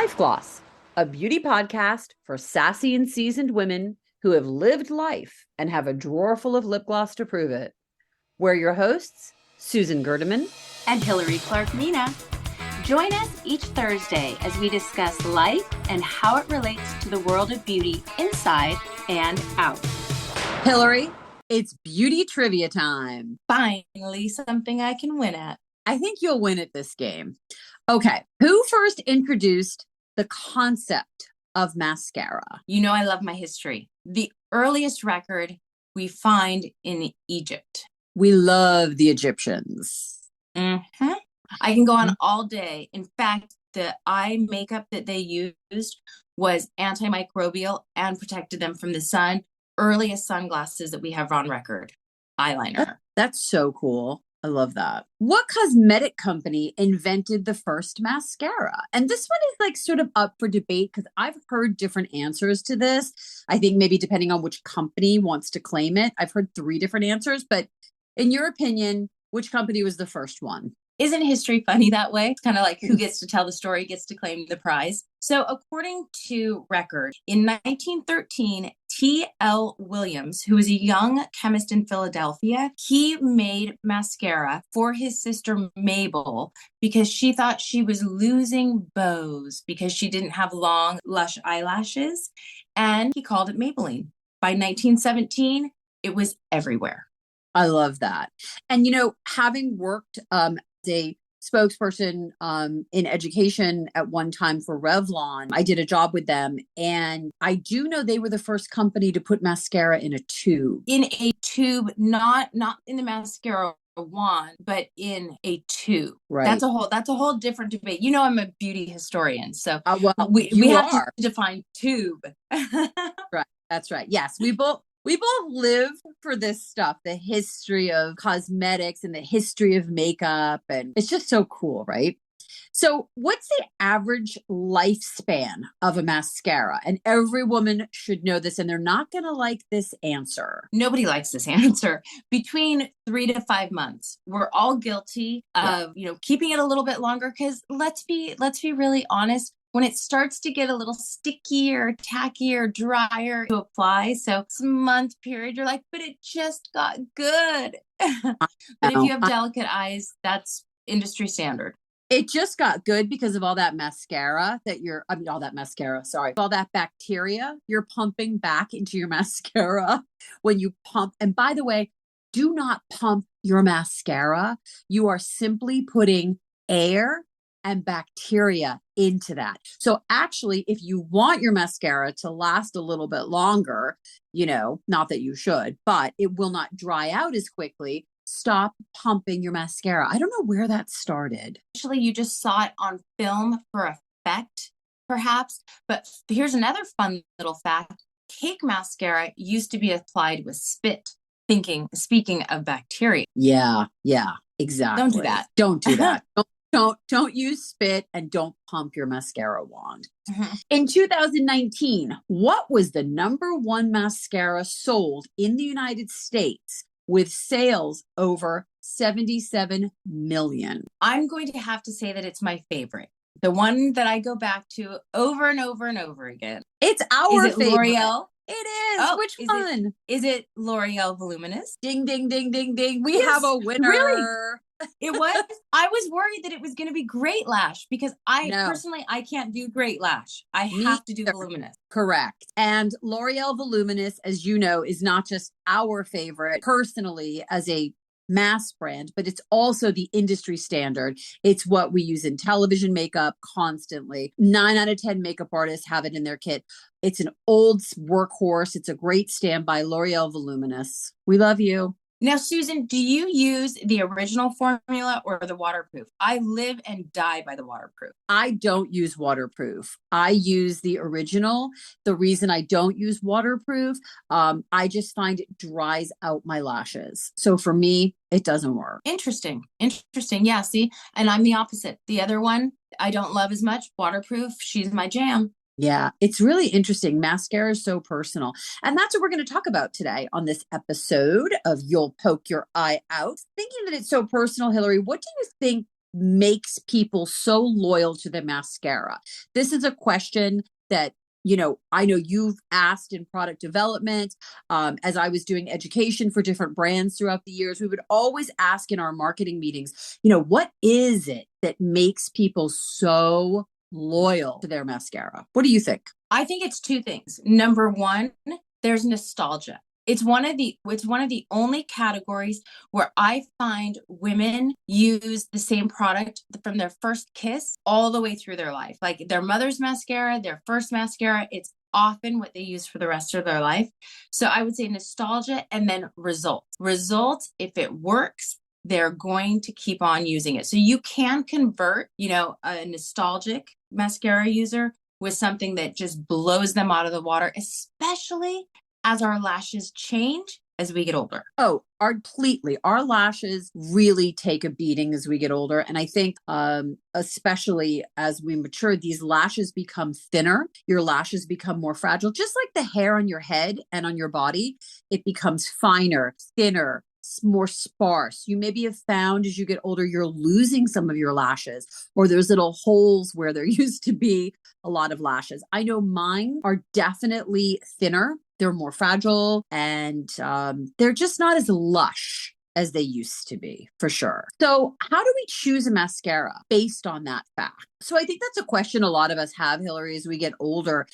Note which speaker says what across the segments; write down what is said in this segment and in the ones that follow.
Speaker 1: Life Gloss, a beauty podcast for sassy and seasoned women who have lived life and have a drawer full of lip gloss to prove it. We're your hosts, Susan Gerdeman
Speaker 2: and Hillary Clark-Mina. Join us each Thursday as we discuss life and how it relates to the world of beauty inside and out.
Speaker 1: Hillary, it's beauty trivia time.
Speaker 2: Finally, something I can win at.
Speaker 1: I think you'll win at this game. Okay, who first introduced the concept of mascara?
Speaker 2: You know I love my history. The earliest record we find in Egypt.
Speaker 1: We love the Egyptians.
Speaker 2: Mm-hmm. I can go on all day. In fact, the eye makeup that they used was antimicrobial and protected them from the sun. Earliest sunglasses that we have on record. Eyeliner.
Speaker 1: That's so cool. I love that. What cosmetic company invented the first mascara? And this one is like sort of up for debate because I've heard different answers to this. I think maybe depending on which company wants to claim it. I've heard 3 different answers, but in your opinion, which company was the first one?
Speaker 2: Isn't history funny that way? It's kind of like who gets to tell the story gets to claim the prize. So according to record, in 1913, T.L. Williams, who was a young chemist in Philadelphia, he made mascara for his sister Mabel because she thought she was losing bows because she didn't have long, lush eyelashes. And he called it Maybelline. By 1917, it was everywhere.
Speaker 1: I love that. And, you know, having worked as a spokesperson in education at one time for Revlon, I did a job with them. And I do know they were the first company to put mascara in a tube.
Speaker 2: In a tube, not in the mascara wand, but in a tube.
Speaker 1: Right.
Speaker 2: That's a whole different debate. You know, I'm a beauty historian, so
Speaker 1: well,
Speaker 2: we have to define tube.
Speaker 1: Right. That's right. Yes, we both live for this stuff, the history of cosmetics and the history of makeup. And it's just so cool, right? So what's the average lifespan of a mascara? And every woman should know this, and they're not going to like this answer.
Speaker 2: Nobody likes this answer. Between 3 to 5 months. We're all guilty of, keeping it a little bit longer because let's be really honest. When it starts to get a little stickier, tackier, drier to apply. So it's a month period, you're like, but it just got good. But if you have delicate eyes, that's industry standard.
Speaker 1: It just got good because of all that mascara all that bacteria you're pumping back into your mascara when you pump. And by the way, do not pump your mascara. You are simply putting air and bacteria into that. So actually, if you want your mascara to last a little bit longer, not that you should, but it will not dry out as quickly, stop pumping your mascara. I don't know where that started.
Speaker 2: Actually, you just saw it on film for effect, perhaps. But here's another fun little fact. Cake mascara used to be applied with spit. Speaking of bacteria.
Speaker 1: Yeah, exactly.
Speaker 2: Don't do that.
Speaker 1: Don't do that. Don't use spit and don't pump your mascara wand.
Speaker 2: Mm-hmm.
Speaker 1: In 2019, what was the number 1 mascara sold in the United States with sales over 77 million?
Speaker 2: I'm going to have to say that it's my favorite. The one that I go back to over and over and over again.
Speaker 1: It's our favorite.
Speaker 2: L'Oreal?
Speaker 1: It is. Which one?
Speaker 2: Is it L'Oreal Voluminous?
Speaker 1: Ding, ding, ding, ding, ding. We have a winner.
Speaker 2: Really? It was? I was worried that it was going to be Great Lash because personally, I can't do Great Lash. I have to do Voluminous.
Speaker 1: Correct. And L'Oreal Voluminous, as you know, is not just our favorite personally as a mass brand, but it's also the industry standard. It's what we use in television makeup constantly. 9 out of 10 makeup artists have it in their kit. It's an old workhorse. It's a great standby. L'Oreal Voluminous. We love you.
Speaker 2: Now, Susan, do you use the original formula or the waterproof? I live and die by the waterproof.
Speaker 1: I don't use waterproof. I use the original. The reason I don't use waterproof, I just find it dries out my lashes. So for me, it doesn't work.
Speaker 2: Interesting. Yeah, see, and I'm the opposite. The other one I don't love as much. Waterproof, she's my jam.
Speaker 1: Yeah, it's really interesting. Mascara is so personal. And that's what we're going to talk about today on this episode of You'll Poke Your Eye Out. Thinking that it's so personal, Hillary, what do you think makes people so loyal to the mascara? This is a question that, I know you've asked in product development. As I was doing education for different brands throughout the years, we would always ask in our marketing meetings, what is it that makes people so loyal to their mascara? What do you think?
Speaker 2: I think it's two things. Number one, there's nostalgia. It's one of the only categories where I find women use the same product from their first kiss all the way through their life. Like their mother's mascara, their first mascara, it's often what they use for the rest of their life. So I would say nostalgia and then results. Results, if it works, they're going to keep on using it. So you can convert, a nostalgic mascara user with something that just blows them out of the water, especially as our lashes change as we get older.
Speaker 1: Oh, completely. Our lashes really take a beating as we get older. And I think, especially as we mature, these lashes become thinner. Your lashes become more fragile, just like the hair on your head and on your body. It becomes finer, thinner, more sparse. You maybe have found as you get older, you're losing some of your lashes, or there's little holes where there used to be a lot of lashes. I know mine are definitely thinner. They're more fragile, and they're just not as lush as they used to be, for sure. So how do we choose a mascara based on that fact? So I think that's a question a lot of us have, Hillary, as we get older.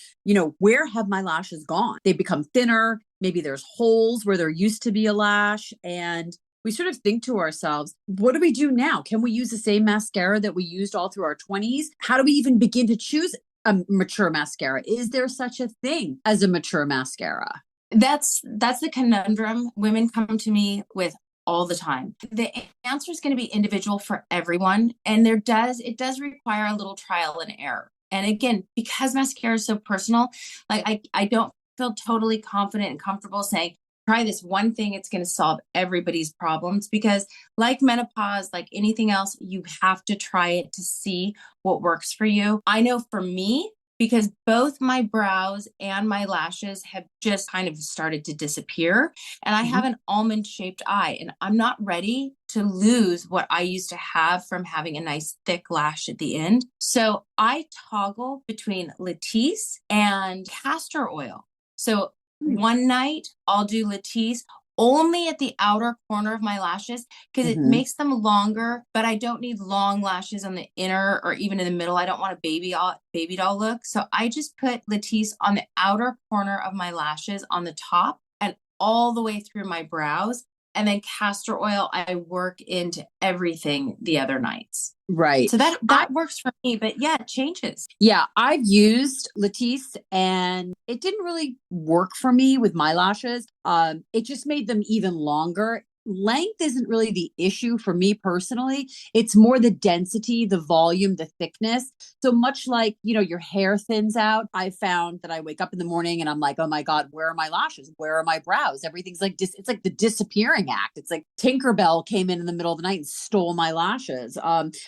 Speaker 1: Where have my lashes gone? They become thinner. Maybe there's holes where there used to be a lash. And we sort of think to ourselves, what do we do now? Can we use the same mascara that we used all through our 20s? How do we even begin to choose a mature mascara? Is there such a thing as a mature mascara?
Speaker 2: That's the conundrum women come to me with all the time. The answer is going to be individual for everyone, and it does require a little trial and error. And again, because mascara is so personal, like I don't feel totally confident and comfortable saying try this one thing, it's going to solve everybody's problems, because like menopause, like anything else, you have to try it to see what works for you. I know for me, because both my brows and my lashes have just kind of started to disappear, and I have an almond shaped eye, and I'm not ready to lose what I used to have from having a nice thick lash at the end. So I toggle between Latisse and castor oil. So one night I'll do Latisse only at the outer corner of my lashes because it makes them longer, but I don't need long lashes on the inner or even in the middle. I don't want a baby doll look. So I just put Latisse on the outer corner of my lashes on the top and all the way through my brows. And then castor oil, I work into everything the other nights.
Speaker 1: Right.
Speaker 2: So that works for me, but yeah, it changes.
Speaker 1: Yeah, I've used Latisse and it didn't really work for me with my lashes. It just made them even longer. Length isn't really the issue for me personally. It's more the density, the volume, the thickness. So much like, your hair thins out, I found that I wake up in the morning and I'm like, oh my God, where are my lashes? Where are my brows? Everything's like, it's like the disappearing act. It's like Tinkerbell came in the middle of the night and stole my lashes.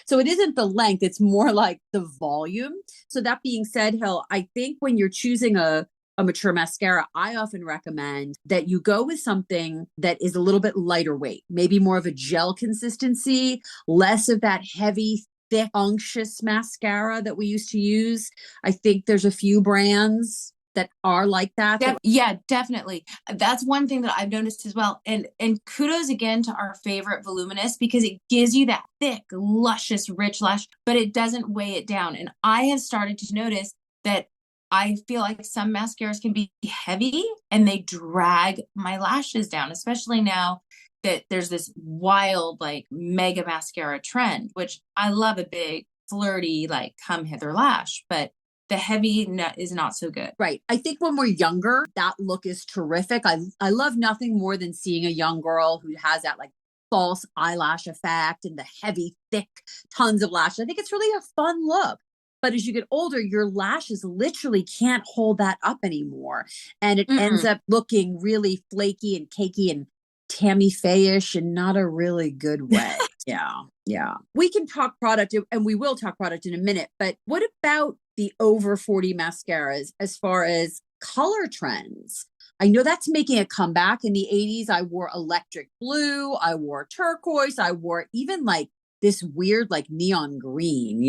Speaker 1: So it isn't the length, it's more like the volume. So that being said, Hill, I think when you're choosing a mature mascara, I often recommend that you go with something that is a little bit lighter weight, maybe more of a gel consistency, less of that heavy, thick, unctuous mascara that we used to use. I think there's a few brands that are like that.
Speaker 2: Yeah, definitely. That's one thing that I've noticed as well. And kudos again to our favorite Voluminous, because it gives you that thick, luscious, rich lash, but it doesn't weigh it down. And I have started to notice that I feel like some mascaras can be heavy and they drag my lashes down, especially now that there's this wild, like mega mascara trend, which I love a big, flirty, like come hither lash, but the heavy is not so good.
Speaker 1: Right. I think when we're younger, that look is terrific. I love nothing more than seeing a young girl who has that like false eyelash effect and the heavy, thick, tons of lashes. I think it's really a fun look. But as you get older, your lashes literally can't hold that up anymore. And it ends up looking really flaky and cakey and Tammy Faye-ish in not a really good way. Yeah. We can talk product and we will talk product in a minute. But what about the over 40 mascaras as far as color trends? I know that's making a comeback. In the 80s, I wore electric blue. I wore turquoise. I wore even like this weird like neon green,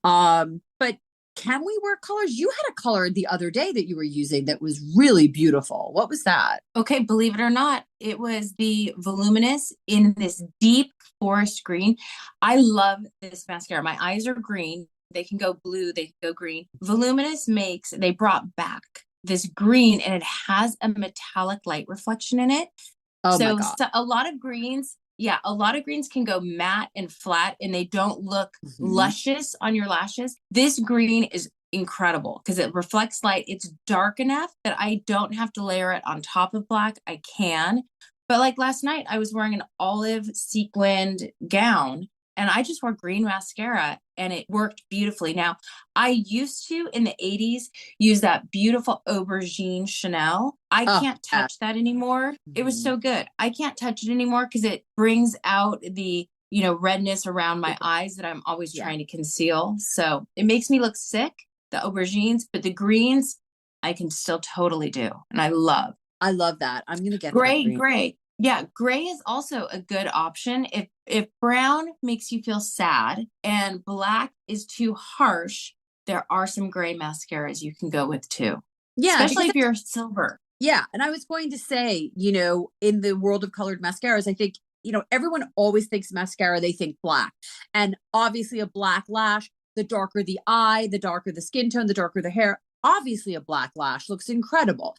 Speaker 1: but can we wear colors? You had a color the other day that you were using that was really beautiful. What was that?
Speaker 2: Okay, believe it or not, it was the Voluminous in this deep forest green. I love this mascara. My eyes are green. They can go blue, they can go green. Voluminous they brought back this green and it has a metallic light reflection in it.
Speaker 1: Oh my
Speaker 2: So
Speaker 1: God.
Speaker 2: a lot of greens, yeah, a lot of greens can go matte and flat and they don't look
Speaker 1: Mhm.
Speaker 2: luscious on your lashes. This green is incredible because it reflects light. It's dark enough that I don't have to layer it on top of black. I can. But like last night, I was wearing an olive sequined gown and I just wore green mascara and it worked beautifully. Now, I used to in the 80s use that beautiful aubergine Chanel. I
Speaker 1: Oh,
Speaker 2: can't
Speaker 1: yeah.
Speaker 2: touch that anymore. It was
Speaker 1: Mhm.
Speaker 2: so good. I can't touch it anymore because it brings out the redness around my eyes that I'm always
Speaker 1: Yeah.
Speaker 2: trying to conceal. So it makes me look sick, the aubergines, but the greens I can still totally do. And I love
Speaker 1: I love that. I'm gonna get that
Speaker 2: gray,
Speaker 1: green.
Speaker 2: gray. Yeah, gray is also a good option. If brown makes you feel sad and black is too harsh, there are some gray mascaras you can go with too.
Speaker 1: Yeah,
Speaker 2: Especially
Speaker 1: because
Speaker 2: if you're silver.
Speaker 1: yeah, and I was going to say, in the world of colored mascaras, I think, everyone always thinks mascara, they think black. And obviously a black lash, the darker the eye, the darker the skin tone, the darker the hair, obviously a black lash looks incredible.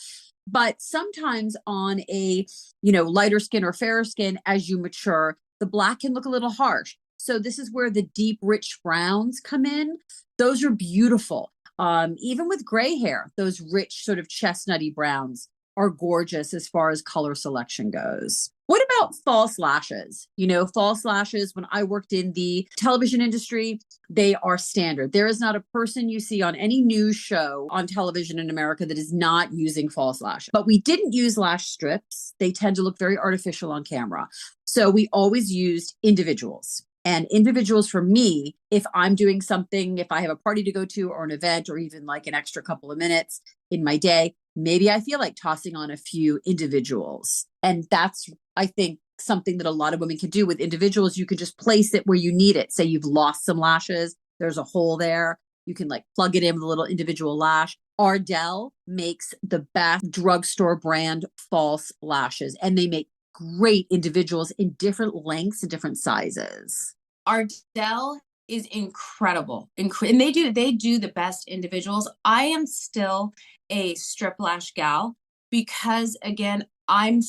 Speaker 1: But sometimes on a, lighter skin or fairer skin, as you mature, the black can look a little harsh. So this is where the deep, rich browns come in. Those are beautiful. Even with gray hair, those rich sort of chestnutty browns are gorgeous as far as color selection goes. What about false lashes? False lashes, when I worked in the television industry, they are standard. There is not a person you see on any news show on television in America that is not using false lashes. But we didn't use lash strips. They tend to look very artificial on camera. So we always used individuals. And individuals for me, if I'm doing something, if I have a party to go to or an event or even like an extra couple of minutes in my day, maybe I feel like tossing on a few individuals. And that's, I think, something that a lot of women can do with individuals. You can just place it where you need it. Say you've lost some lashes, there's a hole there. You can like plug it in with a little individual lash. Ardell makes the best drugstore brand false lashes, and they make great individuals in different lengths and different sizes.
Speaker 2: Ardell is incredible. And they do the best individuals. I am still a strip lash gal because again, I'm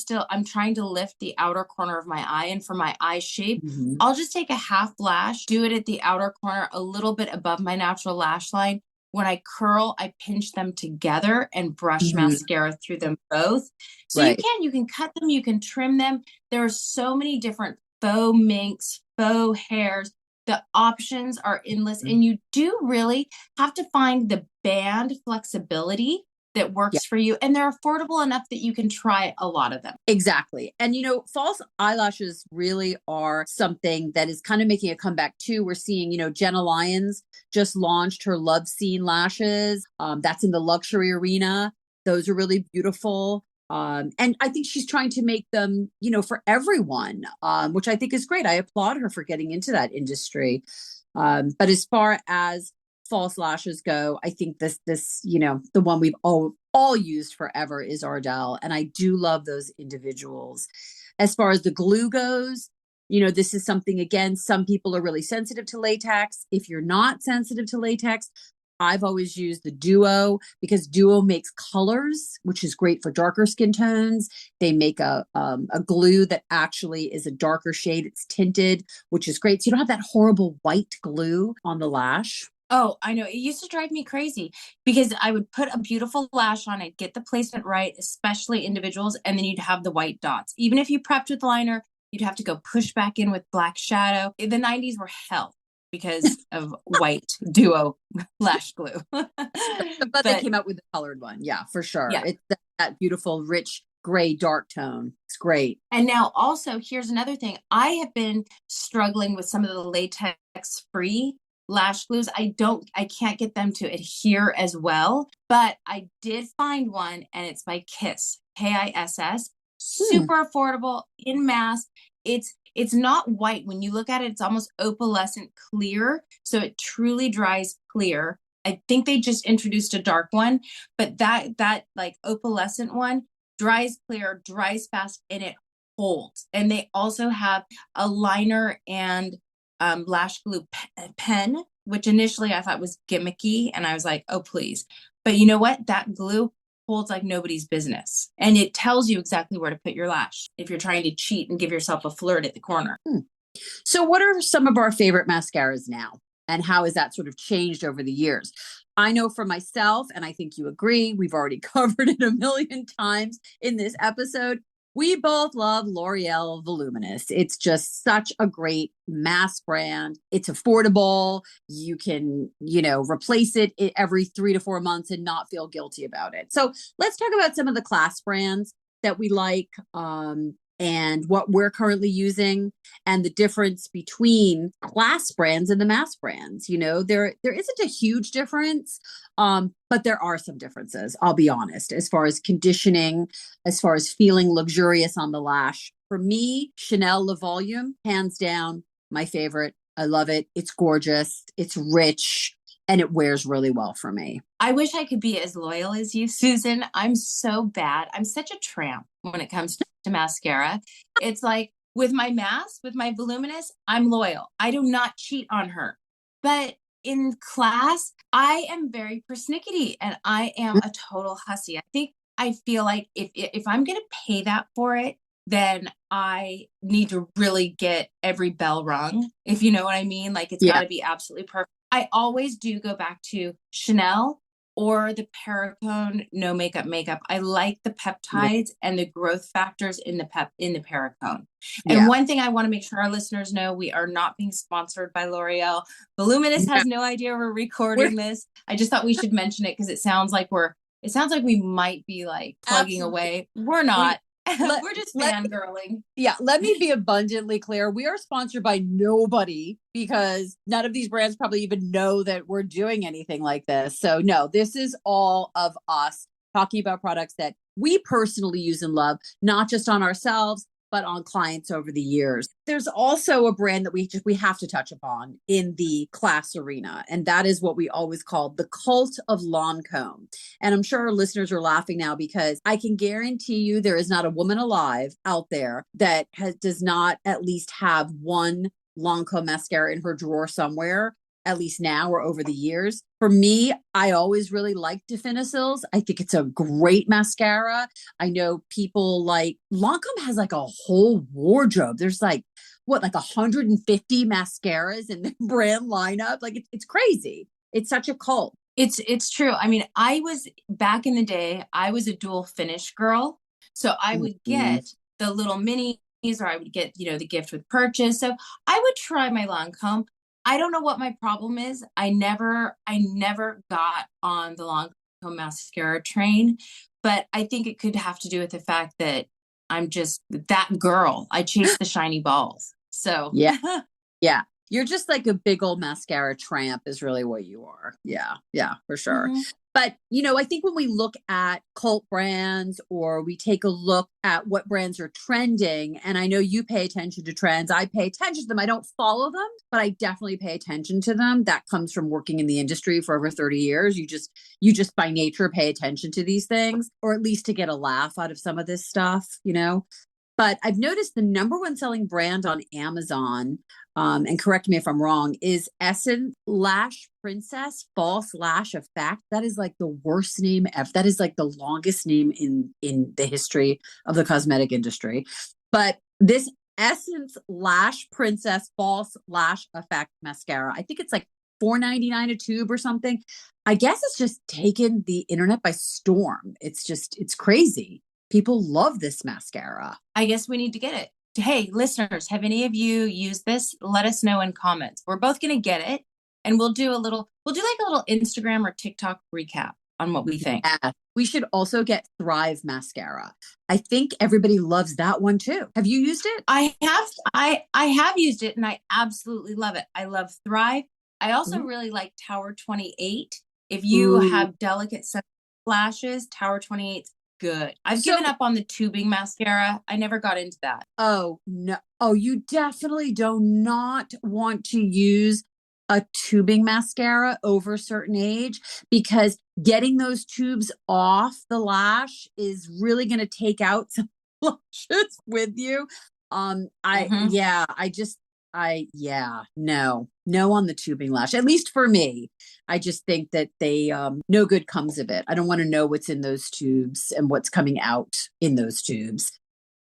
Speaker 2: trying to lift the outer corner of my eye and for my eye shape,
Speaker 1: Mm-hmm.
Speaker 2: I'll just take a half lash, do it at the outer corner a little bit above my natural lash line. When I curl, I pinch them together and brush
Speaker 1: Mm-hmm.
Speaker 2: mascara through them both. So
Speaker 1: Right.
Speaker 2: you can cut them, you can trim them. There are so many different faux minks, faux hairs. The options are endless, and you do really have to find the band flexibility that
Speaker 1: Yeah,
Speaker 2: works for you. And they're affordable enough that you can try a lot of them.
Speaker 1: exactly. And false eyelashes really are something that is kind of making a comeback too. We're seeing, Jenna Lyons just launched her Love Scene lashes. That's in the luxury arena. Those are really beautiful. And I think she's trying to make them, for everyone, which I think is great. I applaud her for getting into that industry. But as far as false lashes go, I think this, the one we've all used forever is Ardell. And I do love those individuals. As far as the glue goes, this is something, again, some people are really sensitive to latex. If you're not sensitive to latex, I've always used the Duo because Duo makes colors, which is great for darker skin tones. They make a glue that actually is a darker shade. It's tinted, which is great. So you don't have that horrible white glue on the lash.
Speaker 2: Oh, I know. It used to drive me crazy because I would put a beautiful lash on it, get the placement right, especially individuals, and then you'd have the white dots. Even if you prepped with liner, you'd have to go push back in with black shadow. The 90s were hell because of white duo lash glue.
Speaker 1: I'm glad they
Speaker 2: But
Speaker 1: came out with the colored one. Yeah, for sure.
Speaker 2: yeah.
Speaker 1: It's that beautiful, rich gray dark tone. It's great.
Speaker 2: And now also, here's another thing. I have been struggling with some of the latex free lash glues. I can't get them to adhere as well, but I did find one and it's by Kiss, Kiss,
Speaker 1: Hmm.
Speaker 2: super affordable in mass. It's not white. When you look at it, it's almost opalescent clear. So it truly dries clear. I think they just introduced a dark one, but that like opalescent one dries clear, dries fast, and it holds. And they also have a liner and lash glue pen, which initially I thought was gimmicky, and I was like, oh please. But you know what? That glue holds like nobody's business, and it tells you exactly where to put your lash if you're trying to cheat and give yourself a flirt at the corner.
Speaker 1: So, what are some of our favorite mascaras now? And how has that sort of changed over the years? I know for myself, and I think you agree, we've already covered it a million times in this episode. We both love L'Oreal Voluminous. It's just such a great mass brand. It's affordable. You can, replace it every 3 to 4 months and not feel guilty about it. So let's talk about some of the class brands that we like, and what we're currently using, and the difference between class brands and the mass brands. There isn't a huge difference, but there are some differences, I'll be honest, as far as conditioning, as far as feeling luxurious on the lash. For me, Chanel Le Volume, hands down, my favorite. I love it. It's gorgeous. It's rich. And it wears really well for me.
Speaker 2: I wish I could be as loyal as you, Susan. I'm so bad. I'm such a tramp when it comes to mascara. It's like with my mask, with my voluminous, I'm loyal. I do not cheat on her. But in class, I am very persnickety, and I am a total hussy. I feel like if I'm going to pay that for it, then I need to really get every bell rung, if you know what I mean. Like it's got to be absolutely perfect. I always do go back to Chanel or the Perricone no makeup. I like the peptides and the growth factors in the Perricone. And one thing I want to make sure our listeners know, we are not being sponsored by L'Oreal. Voluminous has no idea we're recording this. I just thought we should mention it because it sounds like we might be like plugging away. We're not. We're just fangirling.
Speaker 1: Let me be abundantly clear. We are sponsored by nobody, because none of these brands probably even know that we're doing anything like this. So no, this is all of us talking about products that we personally use and love, not just on ourselves, but on clients over the years. There's also a brand that we have to touch upon in the class arena, and that is what we always call the cult of Lancome. And I'm sure our listeners are laughing now, because I can guarantee you there is not a woman alive out there that does not at least have one Lancome mascara in her drawer somewhere, at least now or over the years. For me, I always really liked Definicils. I think it's a great mascara. I know people like Lancome has like a whole wardrobe. There's like 150 mascaras in the brand lineup. Like it's crazy. It's such a cult.
Speaker 2: It's true. I mean, I was back in the day, I was a dual finish girl. So I would get the little minis, or I would get, the gift with purchase. So I would try my Lancome. I don't know what my problem is. I never got on the Lancome mascara train, but I think it could have to do with the fact that I'm just that girl. I chase the shiny balls. So
Speaker 1: yeah. You're just like a big old mascara tramp is really what you are. Yeah, for sure. Mm-hmm. But, I think when we look at cult brands, or we take a look at what brands are trending, and I know you pay attention to trends, I pay attention to them. I don't follow them, but I definitely pay attention to them. That comes from working in the industry for over 30 years. You just by nature pay attention to these things, or at least to get a laugh out of some of this stuff, But I've noticed the number one selling brand on Amazon, and correct me if I'm wrong, is Essence Lash Princess False Lash Effect. That is like the worst name ever. That is like the longest name in the history of the cosmetic industry. But this Essence Lash Princess False Lash Effect mascara, I think it's like $4.99 a tube or something. I guess it's just taken the internet by storm. It's crazy. People love this mascara.
Speaker 2: I guess we need to get it. Hey, listeners, have any of you used this? Let us know in comments. We're both going to get it, and we'll do like a little Instagram or TikTok recap on what we think.
Speaker 1: Yeah. We should also get Thrive mascara. I think everybody loves that one too. Have you used it?
Speaker 2: I have used it, and I absolutely love it. I love Thrive. I also really like Tower 28. If you have delicate lashes, Tower 28's good. I've
Speaker 1: So,
Speaker 2: given up on the tubing mascara. I never got into that.
Speaker 1: oh no. Oh, you definitely do not want to use a tubing mascara over a certain age, because getting those tubes off the lash is really going to take out some lashes with you.
Speaker 2: Hmm.
Speaker 1: Yeah, yeah, no, no on the tubing lash, at least for me. I just think that no good comes of it. I don't want to know what's in those tubes and what's coming out in those tubes.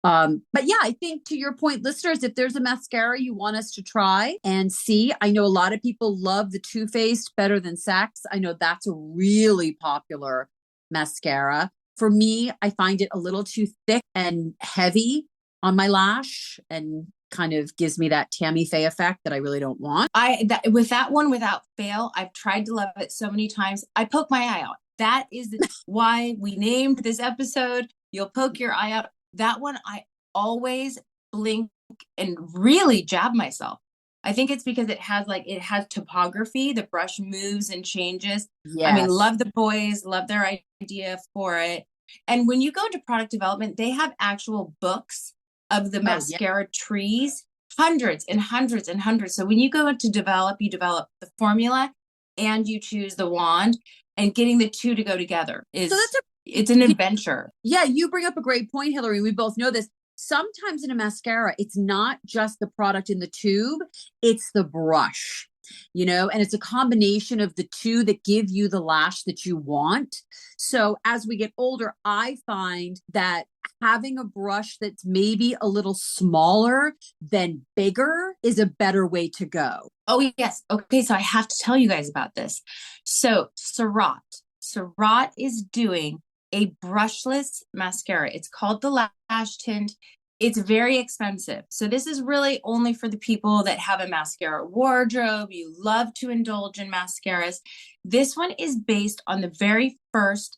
Speaker 1: But yeah, I think to your point, listeners, if there's a mascara you want us to try and see, I know a lot of people love the Too Faced Better Than Sex. I know that's a really popular mascara. For me, I find it a little too thick and heavy on my lash and kind of gives me that Tammy Faye effect that I really don't want.
Speaker 2: With that one, without fail, I've tried to love it so many times. I poke my eye out. That is why we named this episode "You'll Poke Your Eye Out." That one, I always blink and really jab myself. I think it's because it has topography. The brush moves and changes. I mean,
Speaker 1: Yes.
Speaker 2: love the boys, love their idea for it. And when you go into product development, they have actual books of the
Speaker 1: Oh, yeah.
Speaker 2: mascara trees, hundreds and hundreds and hundreds. So when you go to develop, you develop the formula and you choose the wand, and getting the two to go together
Speaker 1: So
Speaker 2: is
Speaker 1: that's a
Speaker 2: it's an adventure.
Speaker 1: Yeah, you bring up a great point, Hillary. We both know this. Sometimes in a mascara, it's not just the product in the tube, it's the brush, and it's a combination of the two that give you the lash that you want. So as we get older, I find that having a brush that's maybe a little smaller than bigger is a better way to go.
Speaker 2: Oh, yes. Okay, so I have to tell you guys about this. So, Surratt is doing a brushless mascara. It's called the Lash Tint. It's very expensive. So, this is really only for the people that have a mascara wardrobe. You love to indulge in mascaras. This one is based on the very first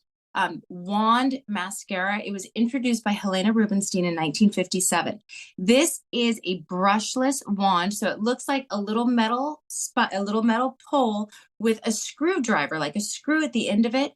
Speaker 2: wand mascara. It was introduced by Helena Rubinstein in 1957. This is a brushless wand, so it looks like a little a little metal pole with a screwdriver, like a screw at the end of it.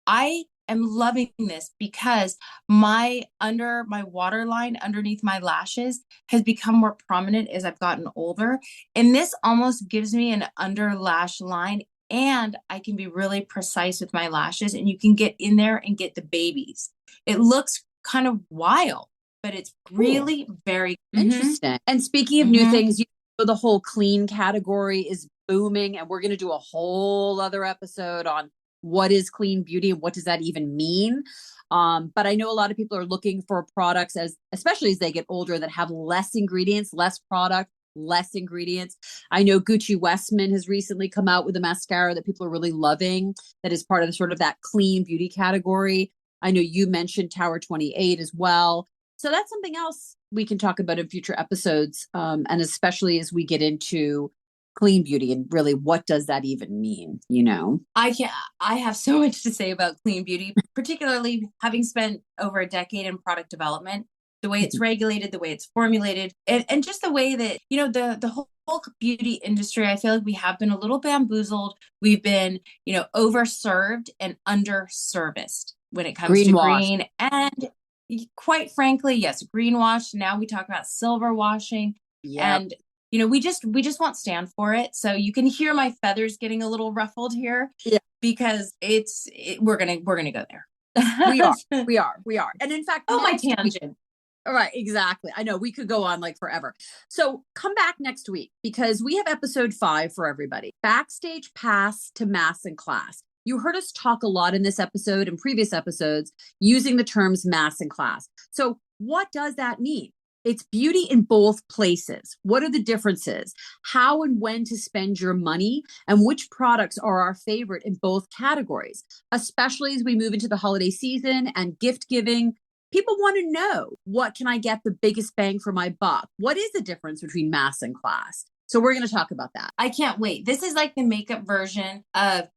Speaker 2: I am loving this because my waterline underneath my lashes has become more prominent as I've gotten older, and this almost gives me an under lash line, and I can be really precise with my lashes, and you can get in there and get the babies. It looks kind of wild, but it's
Speaker 1: Cool.
Speaker 2: really very
Speaker 1: Interesting. And speaking of new
Speaker 2: mm-hmm.
Speaker 1: things, the whole clean category is booming, and we're going to do a whole other episode on what is clean beauty and what does that even mean. But I know a lot of people are looking for products, especially as they get older, that have less ingredients, less product, less ingredients. I know Gucci Westman has recently come out with a mascara that people are really loving, that is part of sort of that clean beauty category. I know you mentioned Tower 28 as well. So that's something else we can talk about in future episodes, and especially as we get into clean beauty and really what does that even mean.
Speaker 2: I have so much to say about clean beauty, particularly having spent over a decade in product development, the way it's regulated, the way it's formulated, and just the way that, the whole beauty industry, I feel like we have been a little bamboozled. We've been, overserved and underserviced when it comes to
Speaker 1: Greenwash.
Speaker 2: green. And quite frankly, yes, greenwash. Now we talk about silver washing.
Speaker 1: Yep.
Speaker 2: And we just won't stand for it. So you can hear my feathers getting a little ruffled here
Speaker 1: Yeah,
Speaker 2: because we're gonna go there.
Speaker 1: we are. We are. And in fact,
Speaker 2: Oh, my
Speaker 1: next week,
Speaker 2: tangent.
Speaker 1: all right, exactly. I know we could go on like forever. So come back next week because we have episode 5 for everybody. Backstage pass to mass and class. You heard us talk a lot in this episode and previous episodes using the terms mass and class. So what does that mean? It's beauty in both places. What are the differences? How and when to spend your money, and which products are our favorite in both categories, especially as we move into the holiday season and gift giving. People want to know, what can I get the biggest bang for my buck? What is the difference between mass and class? So we're going to talk about that.
Speaker 2: I can't wait. This is like the makeup version of,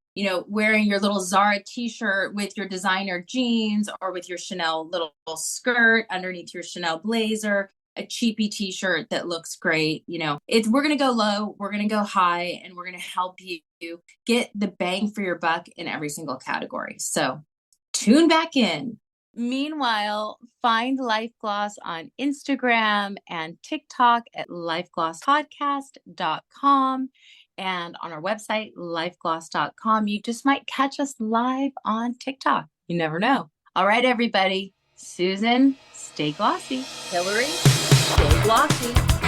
Speaker 2: wearing your little Zara t-shirt with your designer jeans or with your Chanel little skirt underneath your Chanel blazer, a cheapy t-shirt that looks great. We're going to go low, we're going to go high, and we're going to help you get the bang for your buck in every single category. So tune back in. Meanwhile, find Life Gloss on Instagram and TikTok at lifeglosspodcast.com and on our website, lifegloss.com. You just might catch us live on TikTok. You never know. All right, everybody. Susan, stay glossy.
Speaker 1: Hillary, stay glossy.